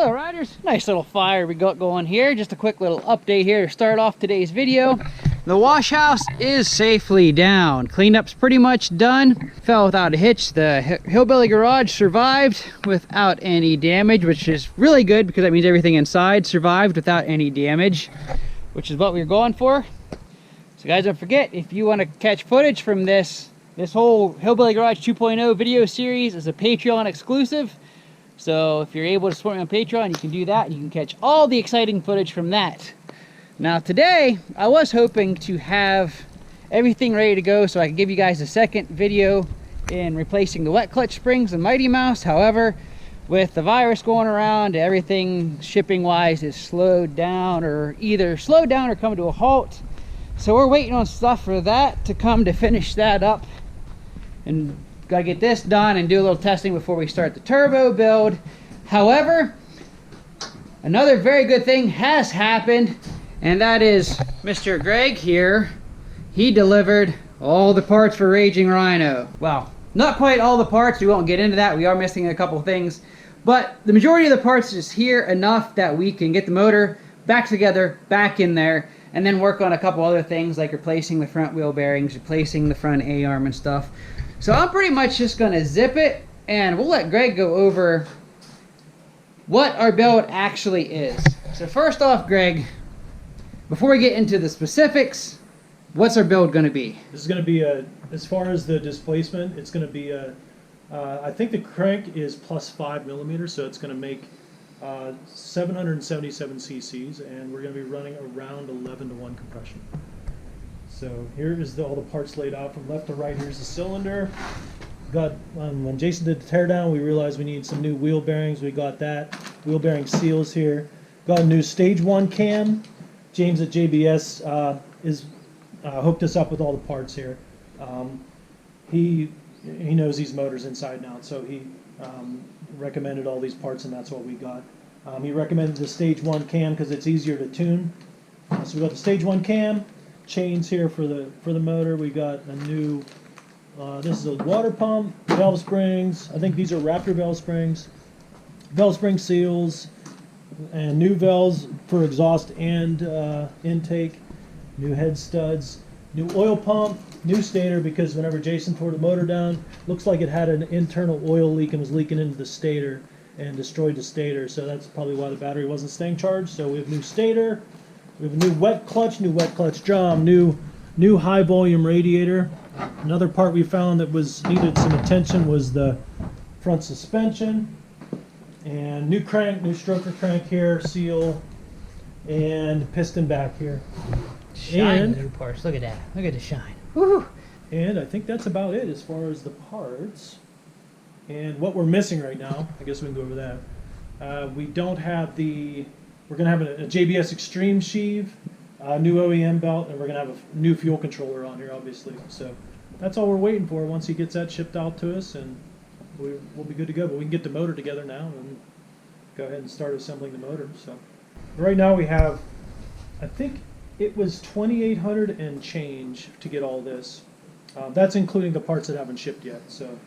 Hello riders, nice little fire we got going here. Just a quick little update here to start off today's video. The wash house is safely down. Cleanup's pretty much done. Fell without a hitch. The hillbilly garage survived without any damage, which is really good because that means everything inside survived without any damage, which is what we were going for. So guys, don't forget, if you want to catch footage from this whole Hillbilly Garage 2.0 video series is a Patreon exclusive. So if you're able to support me on Patreon, you can do that. And you can catch all the exciting footage from that. Now today, I was hoping to have everything ready to go so I could give you guys a second video in replacing the wet clutch springs and Mighty Mouse. However, with the virus going around, everything shipping wise is slowed down, or either slowed down or come to a halt. So we're waiting on stuff for that to come to finish that up. And gotta get this done and do a little testing before we start the turbo build. However, another very good thing has happened, and that is Mr. Greg here. He delivered all the parts for Raging Rhino. Well, not quite all the parts. We won't get into that. We are missing a couple things. But the majority of the parts is here enough that we can get the motor back together, back in there, and then work on a couple other things like replacing the front wheel bearings, replacing the front A-arm and stuff. So I'm pretty much just going to zip it, and we'll let Greg go over what our build actually is. So first off, Greg, before we get into the specifics, what's our build going to be? This is going to be as far as the displacement, it's going to be I think the crank is plus 5 millimeters, so it's going to make 777 cc's, and we're going to be running around 11:1 compression. So here is all the parts laid out from left to right. Here's the cylinder. Got when Jason did the teardown, we realized we needed some new wheel bearings. We got that. Wheel bearing seals here. Got a new stage 1 cam. James at JBS is hooked us up with all the parts here. He knows these motors inside and out, so he recommended all these parts, and that's what we got. He recommended the stage 1 cam because it's easier to tune. So we got the stage 1 cam. Chains here for the motor. We got a new this is a water pump, valve springs. I think these are Raptor valve springs, valve spring seals, and new valves for exhaust and intake, new head studs, new oil pump, new stator, because whenever Jason tore the motor down, looks like it had an internal oil leak and was leaking into the stator and destroyed the stator, so that's probably why the battery wasn't staying charged. So we have new stator. We have a new wet clutch drum, new high volume radiator. Another part we found that needed some attention was the front suspension, and new crank, new stroker crank here, seal, and piston back here. Shine, new parts. Look at that. Look at the shine. Woohoo! And I think that's about it as far as the parts. And what we're missing right now, I guess we can go over that. We don't have we're going to have a JBS Extreme sheave, a new OEM belt, and we're going to have a new fuel controller on here, obviously. So that's all we're waiting for. Once he gets that shipped out to us, and we'll be good to go. But we can get the motor together now and go ahead and start assembling the motor. So right now we have, I think it was 2,800 and change to get all this. That's including the parts that haven't shipped yet. So.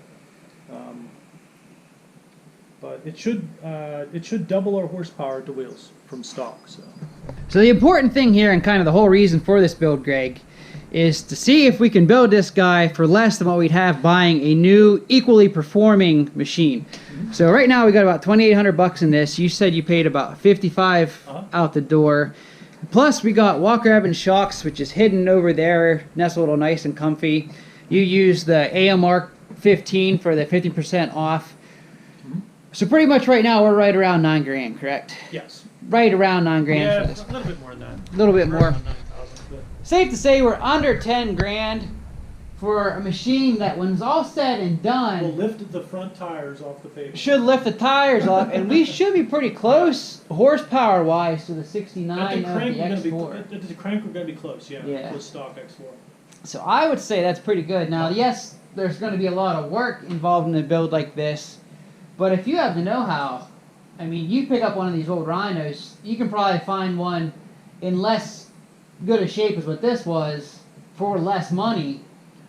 But it should double our horsepower to wheels from stock. So the important thing here, and kind of the whole reason for this build, Greg, is to see if we can build this guy for less than what we'd have buying a new, equally performing machine. So right now we got about 2,800 bucks in this. You said you paid about 55 out the door. Plus we got Walker Evans shocks, which is hidden over there, nestled all nice and comfy. You use the AMR 15 for the 50% off. So pretty much right now we're right around $9,000, correct? Yes. Right around $9,000 yeah, for this. a little bit more than that. A little bit more. But Safe to say we're under $10,000 for a machine that, when it's all said and done, we'll lift the front tires off the pavement. should lift the tires off, and we should be pretty close horsepower-wise to the 69 At of the the X4. At the crank we're going to be close, Yeah. with stock X4. So I would say that's pretty good. Now, yes, there's going to be a lot of work involved in a build like this. But if you have the know-how, I mean, you pick up one of these old Rhinos, you can probably find one in less good a shape as what this was for less money.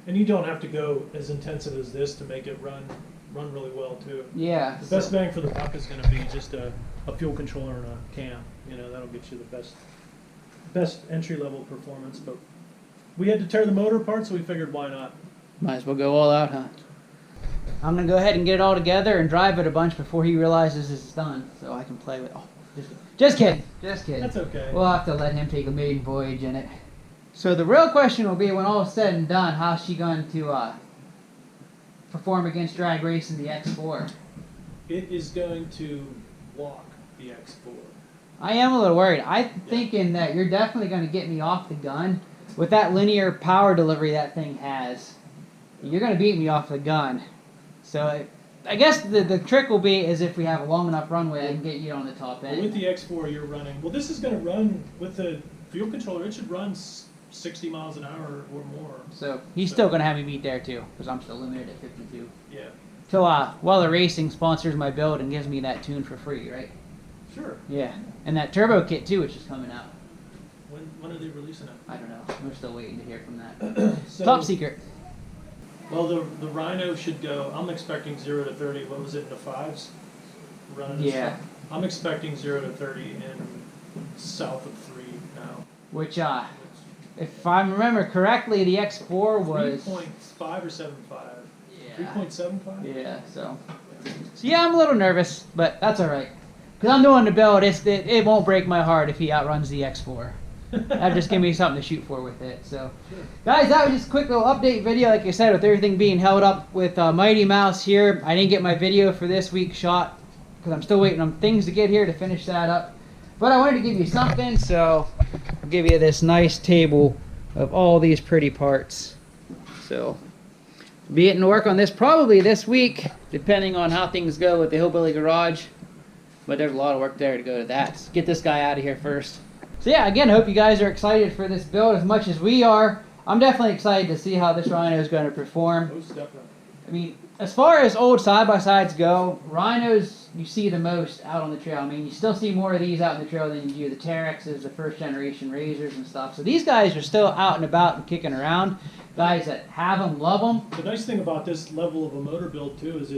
And you don't have to go as intensive as this to make it run run really well too. Yeah. The best bang for the buck is going to be just a fuel controller and a cam. You know, that'll get you the best entry level performance. But we had to tear the motor apart, so we figured why not. Might as well go all out, huh? I'm gonna go ahead and get it all together and drive it a bunch before he realizes it's done, so I can play with it. Oh, just kidding. Just kidding. That's okay. We'll have to let him take a maiden voyage in it. So the real question will be, when all is said and done, how's she going to perform against drag racing the X4? It is going to walk the X4. I am a little worried. I'm thinking that you're definitely going to get me off the gun. With that linear power delivery that thing has, you're going to beat me off the gun. So I guess the trick will be is if we have a long enough runway, I can get you on the top end. Well, with the X4, you're running. Well, this is going to run with the fuel controller. It should run 60 miles an hour or more. So he's still going to have me beat there too, because I'm still limited at 52. Yeah. Till well, the racing sponsors my build and gives me that tune for free, right? Sure. Yeah, and that turbo kit too, which is coming out. When are they releasing it? I don't know. We're still waiting to hear from that. So, Top secret. Well, the Rhino should go. I'm expecting 0 to 30. What was it in the 5s? Running. Yeah. I'm expecting 0 to 30 in south of 3 now. Which if I remember correctly, the X4 was 3.5 or 7.5. Yeah. 3.75. Yeah. So yeah, I'm a little nervous, but that's all right. Because I'm doing the build. It won't break my heart if he outruns the X4. That'll just give me something to shoot for with it. So, guys, that was just a quick little update video. Like I said, with everything being held up with Mighty Mouse here, I didn't get my video for this week's shot because I'm still waiting on things to get here to finish that up. But I wanted to give you something, so I'll give you this nice table of all these pretty parts. So, be getting to work on this probably this week, depending on how things go with the Hillbilly Garage. But there's a lot of work there to go to that. Let's get this guy out of here first. So yeah, again, I hope you guys are excited for this build as much as we are. I'm definitely excited to see how this Rhino is going to perform. Most definitely. I mean, as far as old side-by-sides go, Rhinos you see the most out on the trail. I mean, you still see more of these out in the trail than you do the Terexes, the first-generation Razors and stuff. So these guys are still out and about and kicking around. Guys that have them, love them. The nice thing about this level of a motor build, too, is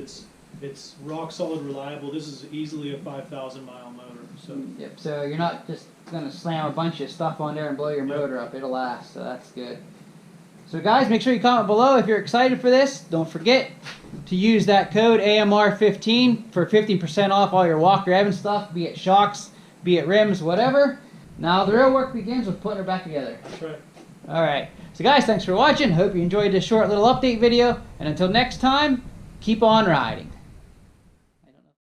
it's rock solid reliable. This is easily a 5,000-mile motor. So. Yep, so you're not just going to slam a bunch of stuff on there and blow your motor up. It'll last, so that's good. So guys, make sure you comment below if you're excited for this. Don't forget to use that code AMR15 for 50% off all your Walker Evans stuff, be it shocks, be it rims, whatever. Now the real work begins with putting her back together. That's right. Alright, so guys, thanks for watching. Hope you enjoyed this short little update video. And until next time, keep on riding.